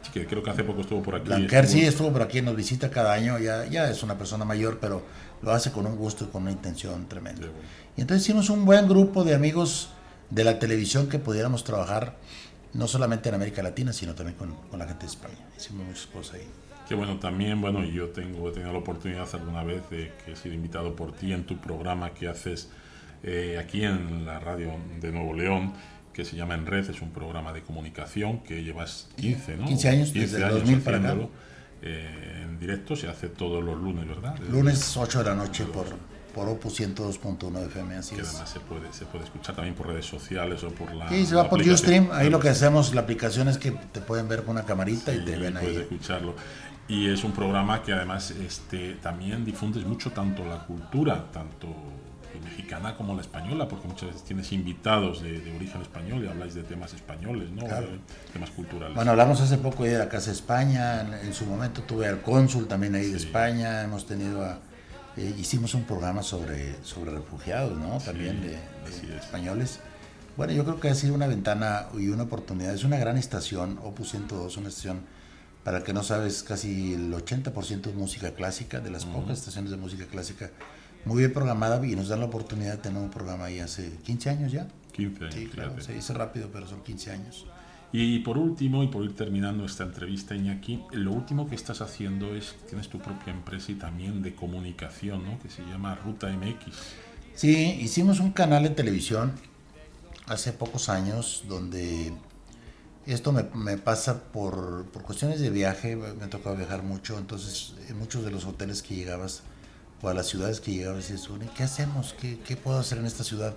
que creo que hace poco estuvo por aquí. Blanquer sí estuvo por aquí, nos visita cada año, ya es una persona mayor, pero lo hace con un gusto y con una intención tremenda. Bueno. Y entonces hicimos un buen grupo de amigos de la televisión que pudiéramos trabajar no solamente en América Latina, sino también con la gente de España. Hicimos muchas cosas ahí. Que bueno, también, bueno, yo he tenido la oportunidad alguna vez de que he sido invitado por ti en tu programa que haces aquí en la radio de Nuevo León, que se llama En Red, es un programa de comunicación que llevas 15, ¿no? 15 años, desde el 2000 para acá. En directo, se hace todos los lunes, ¿verdad? Lunes 8 de la noche por Opus 102.1 FM, así que es. Además se puede escuchar también por redes sociales o por la... Sí, se va por Ustream, ahí lo que hacemos, la aplicación es que te pueden ver con una camarita y te ven ahí. Puedes escucharlo. Y es un programa que además también difundes mucho tanto la cultura, tanto mexicana como la española, porque muchas veces tienes invitados de origen español y habláis de temas españoles, ¿no? Claro. Temas culturales. Bueno, hablamos hace poco de la Casa de España, en su momento tuve al cónsul también ahí de España, hemos tenido hicimos un programa sobre refugiados, ¿no? También de españoles. Bueno, yo creo que ha sido una ventana y una oportunidad, es una gran estación, Opus 102, una estación, para el que no sabes, casi el 80% es música clásica, de las pocas estaciones de música clásica, muy bien programada, y nos dan la oportunidad de tener un programa ahí hace 15 años ya. 15 años, sí, claro, se dice rápido, pero son 15 años. Y por último, y por ir terminando esta entrevista, Iñaki, lo último que estás haciendo es, tienes tu propia empresa y también de comunicación, ¿no? Que se llama Ruta MX. Sí, hicimos un canal de televisión hace pocos años donde esto me pasa por cuestiones de viaje, me ha tocado viajar mucho, entonces en muchos de los hoteles que llegabas o a las ciudades que llegabas dices, ¿qué hacemos? ¿Qué puedo hacer en esta ciudad?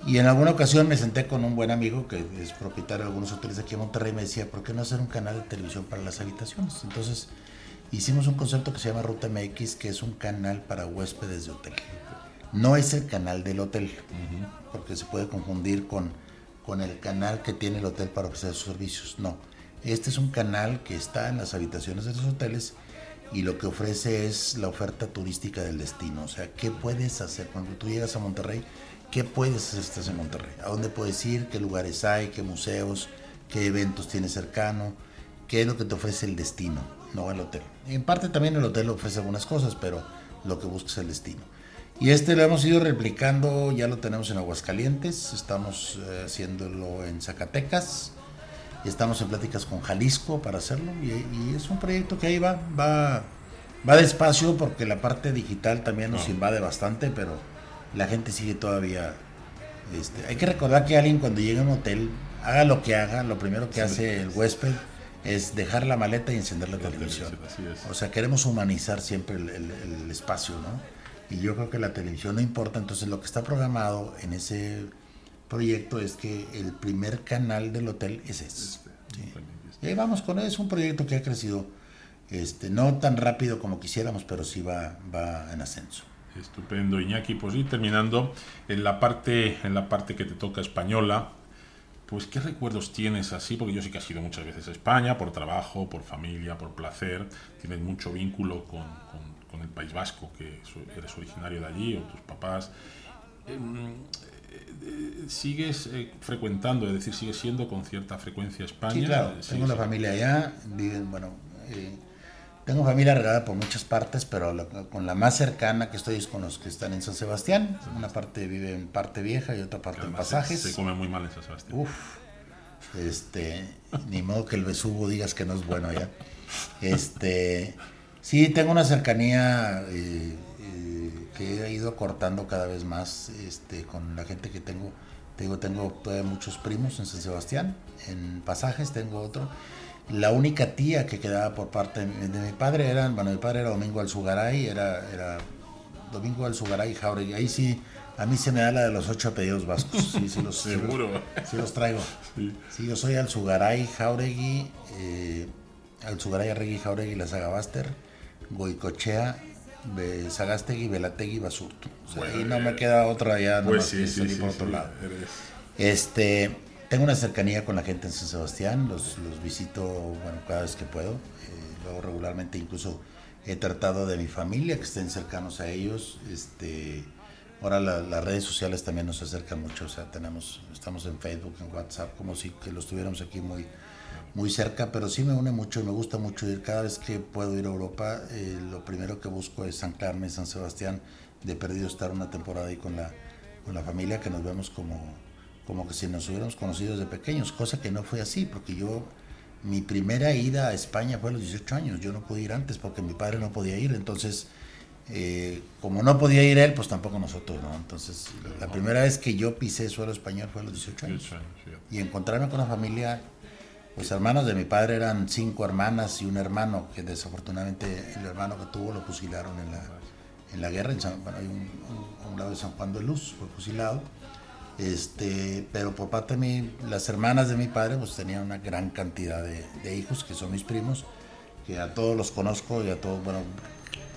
Y en alguna ocasión me senté con un buen amigo que es propietario de algunos hoteles aquí en Monterrey y me decía, ¿por qué no hacer un canal de televisión para las habitaciones? Entonces hicimos un concepto que se llama Ruta MX, que es un canal para huéspedes de hotel. No es el canal del hotel, porque se puede confundir con el canal que tiene el hotel para ofrecer sus servicios. No, este es un canal que está en las habitaciones de los hoteles y lo que ofrece es la oferta turística del destino. O sea, ¿qué puedes hacer cuando tú llegas a Monterrey? ¿Qué puedes hacer si estás en Monterrey? ¿A dónde puedes ir? ¿Qué lugares hay? ¿Qué museos? ¿Qué eventos tienes cercano? ¿Qué es lo que te ofrece el destino? No el hotel. En parte también el hotel ofrece algunas cosas, pero lo que busca es el destino. Y lo hemos ido replicando, ya lo tenemos en Aguascalientes, estamos haciéndolo en Zacatecas, y estamos en pláticas con Jalisco para hacerlo, y es un proyecto que ahí va despacio porque la parte digital también nos invade bastante, pero la gente sigue todavía. Hay que recordar que alguien cuando llega a un hotel, haga lo que haga, lo primero que hace el huésped es dejar la maleta y encender la televisión. O sea, queremos humanizar siempre el espacio, ¿no? Y yo creo que la televisión no importa, entonces lo que está programado en ese proyecto es que el primer canal del hotel es ese. ¿Sí? Y ahí vamos con él, es un proyecto que ha crecido no tan rápido como quisiéramos, pero sí va en ascenso. Estupendo, Iñaki. Pues ir terminando en la parte que te toca española, pues ¿qué recuerdos tienes así? Porque yo sí que has ido muchas veces a España por trabajo, por familia, por placer, tienes mucho vínculo con el País Vasco, que eres originario de allí, o tus papás. ¿Sigues frecuentando, es decir, sigues siendo con cierta frecuencia España? Sí, claro, tengo la familia allá, tengo familia regada por muchas partes, pero con la más cercana que estoy es con los que están en San Sebastián. Una parte vive en Parte Vieja y otra parte en Pasajes. Se come muy mal en San Sebastián. Ni modo que el besugo digas que no es bueno allá. Sí, tengo una cercanía que he ido cortando cada vez más con la gente que tengo. Tengo todavía muchos primos en San Sebastián, en Pasajes tengo otro. La única tía que quedaba por parte de mi padre mi padre era Domingo Alzugaray, era Domingo Alzugaray Jauregui. Ahí sí, a mí se me da la de los 8 apellidos vascos. Sí, seguro. Sí los traigo. Sí, yo soy Alzugaray Jauregui, Alzugaray Arregui Jauregui Lazagabaster, Goicochea, Sagastegui, Velategui, Basurto. O sea, ahí no me queda otra ya, pues nomás sí, por otro lado. Eres... Tengo una cercanía con la gente en San Sebastián, los visito cada vez que puedo. Luego regularmente incluso he tratado de mi familia que estén cercanos a ellos. Ahora las redes sociales también nos acercan mucho, o sea, estamos en Facebook, en WhatsApp, como si que los tuviéramos aquí muy, muy cerca, pero sí me une mucho y me gusta mucho ir. Cada vez que puedo ir a Europa, lo primero que busco es San Carmen, San Sebastián, de perdido estar una temporada ahí con la familia, que nos vemos como que si nos hubiéramos conocido desde pequeños, cosa que no fue así, porque mi primera ida a España fue a los 18 años, yo no pude ir antes porque mi padre no podía ir, entonces como no podía ir él, pues tampoco nosotros, ¿no? Entonces la primera vez que yo pisé suelo español fue a los 18 años. Y encontrarme con una familia, pues hermanos de mi padre eran 5 hermanas y un hermano, que desafortunadamente el hermano que tuvo lo fusilaron en la guerra, bueno, hay a un lado de San Juan de Luz, fue fusilado. Pero por parte de mí, las hermanas de mi padre pues tenían una gran cantidad de hijos, que son mis primos, que a todos los conozco y a todos, bueno,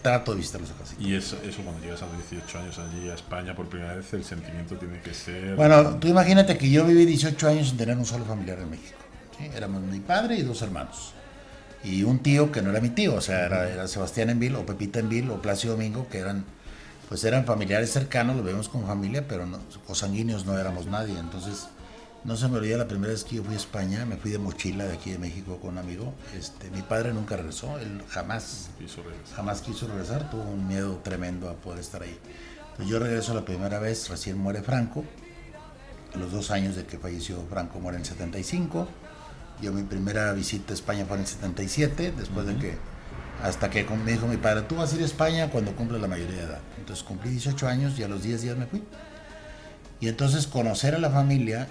trato de visitarlos a casi. Y eso cuando llegas a los 18 años allí a España por primera vez, el sentimiento tiene que ser... Bueno, tú imagínate que yo viví 18 años sin tener un solo familiar en México, ¿sí? Éramos mi padre y 2 hermanos. Y un tío que no era mi tío, o sea, era Sebastián Envil, o Pepita Envil, o Plácido Domingo, que eran familiares cercanos, los vemos como familia, pero no, consanguíneos no éramos nadie. Entonces, no se me olvida la primera vez que yo fui a España, me fui de mochila de aquí de México con un amigo. Mi padre nunca regresó, él jamás quiso regresar, tuvo un miedo tremendo a poder estar ahí. Entonces yo regreso la primera vez, recién muere Franco, a los 2 años de que falleció Franco muere en el 75. Yo mi primera visita a España fue en el 77, después de que, hasta que me dijo mi padre, tú vas a ir a España cuando cumples la mayoría de edad. Entonces cumplí 18 años y a los 10 días me fui. Y entonces conocer a la familia,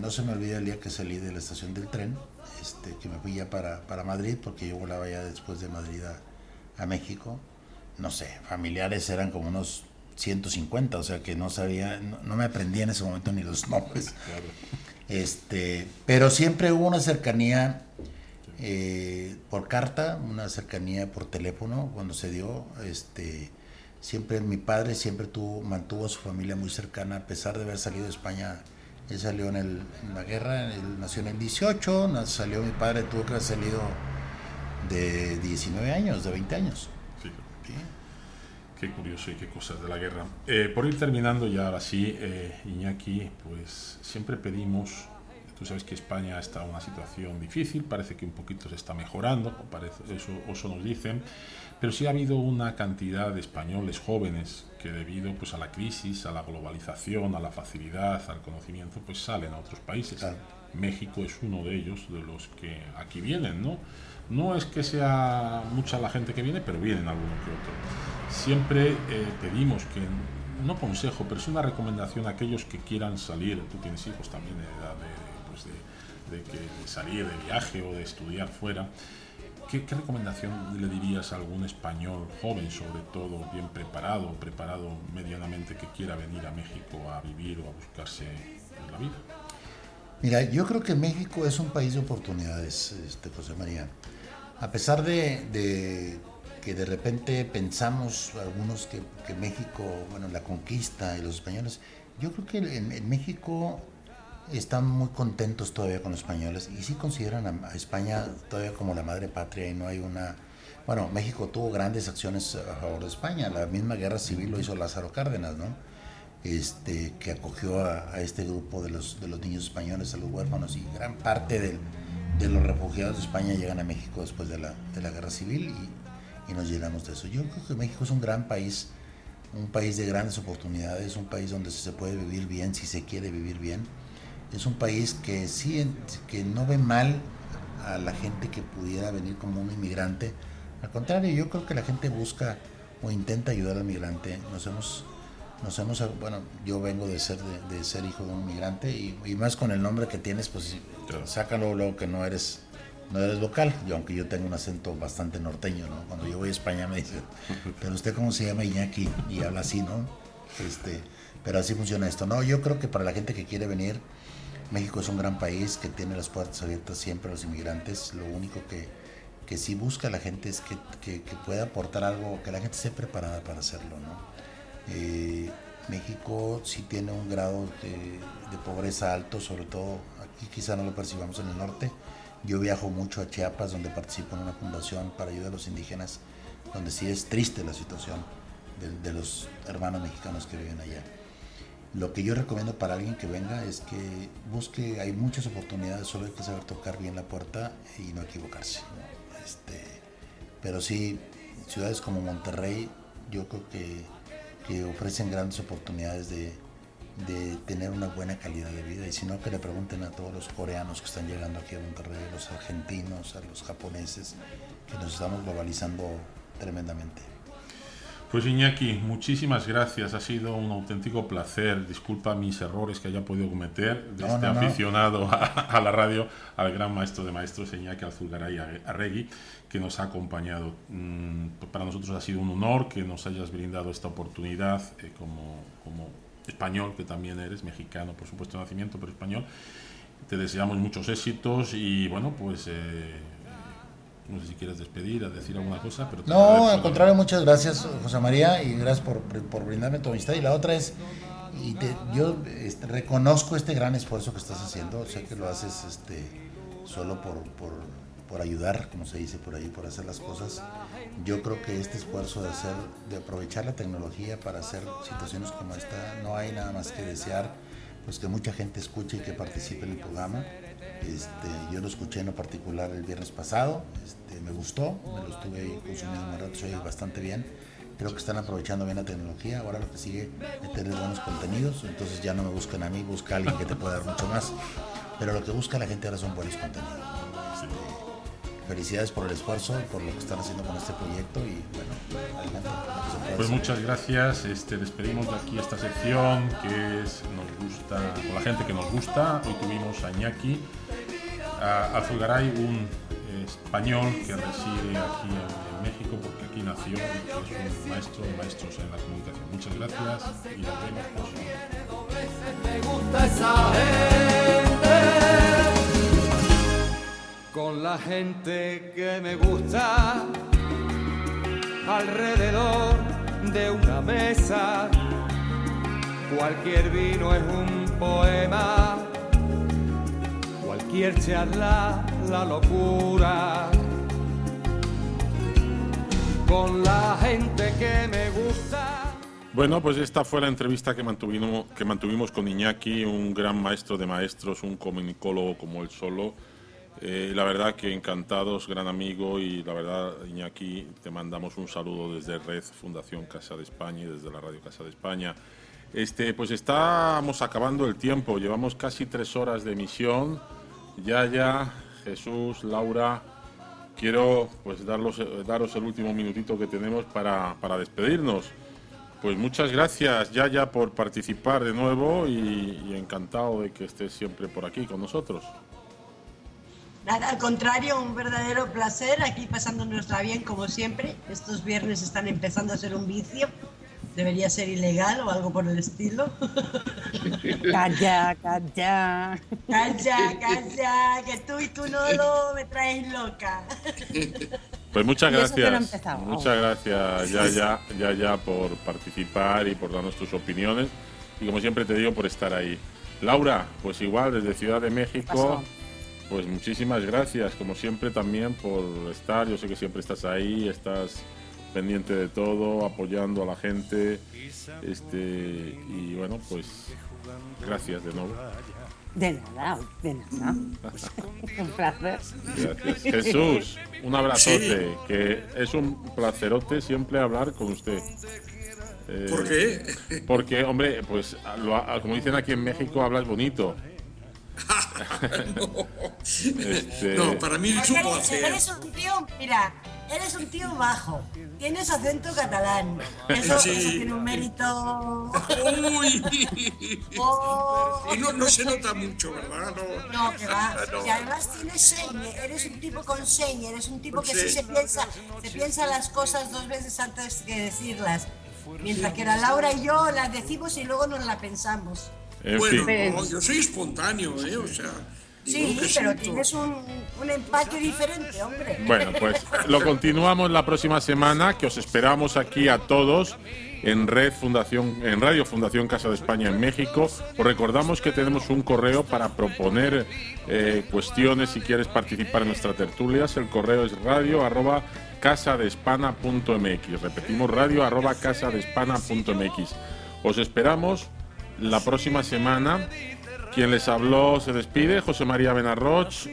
no se me olvida el día que salí de la estación del tren, que me fui ya para Madrid, porque yo volaba ya después de Madrid a México. No sé, familiares eran como unos 150, o sea que no sabía, no me aprendía en ese momento ni los nombres. Pero siempre hubo una cercanía por carta, una cercanía por teléfono cuando se dio. Siempre mi padre mantuvo a su familia muy cercana, a pesar de haber salido de España. Él salió en la guerra, él nació en el 18, salió mi padre, tuvo que haber salido de 19 años, de 20 años. Sí. ¿Sí? Qué curioso y qué cosas de la guerra. Por ir terminando ya ahora sí, Iñaki, pues siempre pedimos, tú sabes que España está en una situación difícil, parece que un poquito se está mejorando, eso nos dicen, pero sí ha habido una cantidad de españoles jóvenes que debido pues a la crisis, a la globalización, a la facilidad, al conocimiento, pues salen a otros países. Claro. México es uno de ellos, de los que aquí vienen, ¿no? No es que sea mucha la gente que viene, pero vienen alguno que otro. Siempre pedimos que, no consejo, pero es una recomendación a aquellos que quieran salir. Tú tienes hijos también de edad de salir de viaje o de estudiar fuera. ¿Qué recomendación le dirías a algún español joven, sobre todo, bien preparado medianamente, que quiera venir a México a vivir o a buscarse la vida? Mira, yo creo que México es un país de oportunidades, José María. A pesar de que de repente pensamos algunos que México, bueno, la conquista y los españoles, yo creo que en México están muy contentos todavía con los españoles y sí consideran a España todavía como la madre patria y no hay una... Bueno, México tuvo grandes acciones a favor de España, la misma guerra civil lo hizo Lázaro Cárdenas, ¿no? Que acogió a este grupo de los niños españoles, a los huérfanos, y gran parte de los refugiados de España llegan a México después de la guerra civil y nos llenamos de eso. Yo creo que México es un gran país, un país de grandes oportunidades, un país donde se puede vivir bien si se quiere vivir bien. Es un país que sí, que no ve mal a la gente que pudiera venir como un inmigrante. Al contrario, yo creo que la gente busca o intenta ayudar al migrante. Bueno, yo vengo de ser hijo de un inmigrante y más con el nombre que tienes, pues claro. Sácalo luego que no eres local. Aunque yo tengo un acento bastante norteño, ¿no? Cuando yo voy a España me dicen, pero usted cómo se llama, Iñaki, y habla así, ¿no? Pero así funciona esto. No, yo creo que para la gente que quiere venir, México es un gran país que tiene las puertas abiertas siempre a los inmigrantes. Lo único que sí busca la gente es que pueda aportar algo, que la gente esté preparada para hacerlo, ¿no? México sí tiene un grado de pobreza alto, sobre todo aquí quizá no lo percibamos en el norte. Yo viajo mucho a Chiapas, donde participo en una fundación para ayudar a los indígenas, donde sí es triste la situación de los hermanos mexicanos que viven allá. Lo que yo recomiendo para alguien que venga es que busque, hay muchas oportunidades, solo hay que saber tocar bien la puerta y no equivocarse, ¿no? Pero sí, ciudades como Monterrey, yo creo que ofrecen grandes oportunidades de tener una buena calidad de vida, y si no, que le pregunten a todos los coreanos que están llegando aquí a Monterrey, a los argentinos, a los japoneses, que nos estamos globalizando tremendamente. Pues Iñaki, muchísimas gracias, ha sido un auténtico placer. Disculpa mis errores que haya podido cometer de aficionado a la radio, al gran maestro de maestros Iñaki Alzugaray Arregui, que nos ha acompañado. Para nosotros ha sido un honor que nos hayas brindado esta oportunidad como español, que también eres mexicano, por supuesto de nacimiento, pero español. Te deseamos muchos éxitos y bueno, pues no sé si quieres despedir, decir alguna cosa, pero... No, al contrario, muchas gracias, José María, y gracias por brindarme tu amistad. Y la otra es, yo reconozco este gran esfuerzo que estás haciendo. Sé que lo haces solo por ayudar, como se dice por ahí, por hacer las cosas. Yo creo que este esfuerzo de aprovechar la tecnología para hacer situaciones como esta, no hay nada más que desear, pues que mucha gente escuche y que participe en el programa. Yo lo escuché en lo particular el viernes pasado, me gustó, me lo estuve ahí consumiendo un rato, se oye bastante bien. Creo que están aprovechando bien la tecnología. Ahora lo que sigue es tener buenos contenidos, entonces ya no me buscan a mí, busca a alguien que te pueda dar mucho más. Pero lo que busca la gente ahora son buenos contenidos. Felicidades por el esfuerzo y por lo que están haciendo con este proyecto, y bueno, adelante. Pues muchas gracias. Despedimos de aquí esta sección que nos gusta, con la gente que nos gusta. Hoy tuvimos a Iñaki Alzugaray, un español que reside aquí en México, porque aquí nació y que es un maestro de maestros en la comunicación. Muchas gracias y nos vemos con la gente que me gusta, alrededor de una mesa, cualquier vino es un poema, cualquier charla la locura, con la gente que me gusta. Bueno, pues esta fue la entrevista que mantuvimos con Iñaki, un gran maestro de maestros, un comunicólogo como él solo. La verdad que encantados, gran amigo, y la verdad, Iñaki, te mandamos un saludo desde Red Fundación Casa de España y desde la Radio Casa de España. Pues estamos acabando el tiempo, llevamos casi 3 horas de emisión. Yaya, Jesús, Laura, quiero pues daros el último minutito que tenemos para despedirnos. Pues muchas gracias, Yaya, por participar de nuevo y encantado de que estés siempre por aquí con nosotros. Nada, al contrario, un verdadero placer, aquí pasándonosla bien como siempre. Estos viernes están empezando a ser un vicio, debería ser ilegal o algo por el estilo. Calla, que tú y tu Nolo me traes loca. Pues muchas gracias, muchas gracias, Yaya, por participar y por darnos tus opiniones, y como siempre te digo, por estar ahí. Laura, pues igual, desde Ciudad de México, pues muchísimas gracias, como siempre, también por estar. Yo sé que siempre estás ahí, estás pendiente de todo, apoyando a la gente, y bueno, pues gracias de nuevo. De nada. Un placer. Gracias. Jesús, un abrazote, sí. Que es un placerote siempre hablar con usted. ¿Por qué? Porque, hombre, pues como dicen aquí en México, hablas bonito. No, para mí es un placer. Eres un tío, mira, eres un tío bajo. Tienes acento catalán. Eso tiene un mérito. Uy. Y no se nota mucho, ¿verdad? No, que va. No. Y además tienes seña. Eres un tipo con seña. Eres un tipo que sí se piensa las cosas 2 veces antes que decirlas. Mientras que la Laura y yo las decimos y luego nos las pensamos. Bueno, no, yo soy espontáneo, o sea... Sí, pero tienes un empaque diferente, hombre. Bueno, pues lo continuamos la próxima semana, que os esperamos aquí a todos en Radio Fundación Casa de España en México. Os recordamos que tenemos un correo para proponer cuestiones si quieres participar en nuestras tertulias. El correo es radio@casadespana.mx. Repetimos, radio@casadespana.mx. Os esperamos la próxima semana. Quien les habló se despide, José María Benarroch.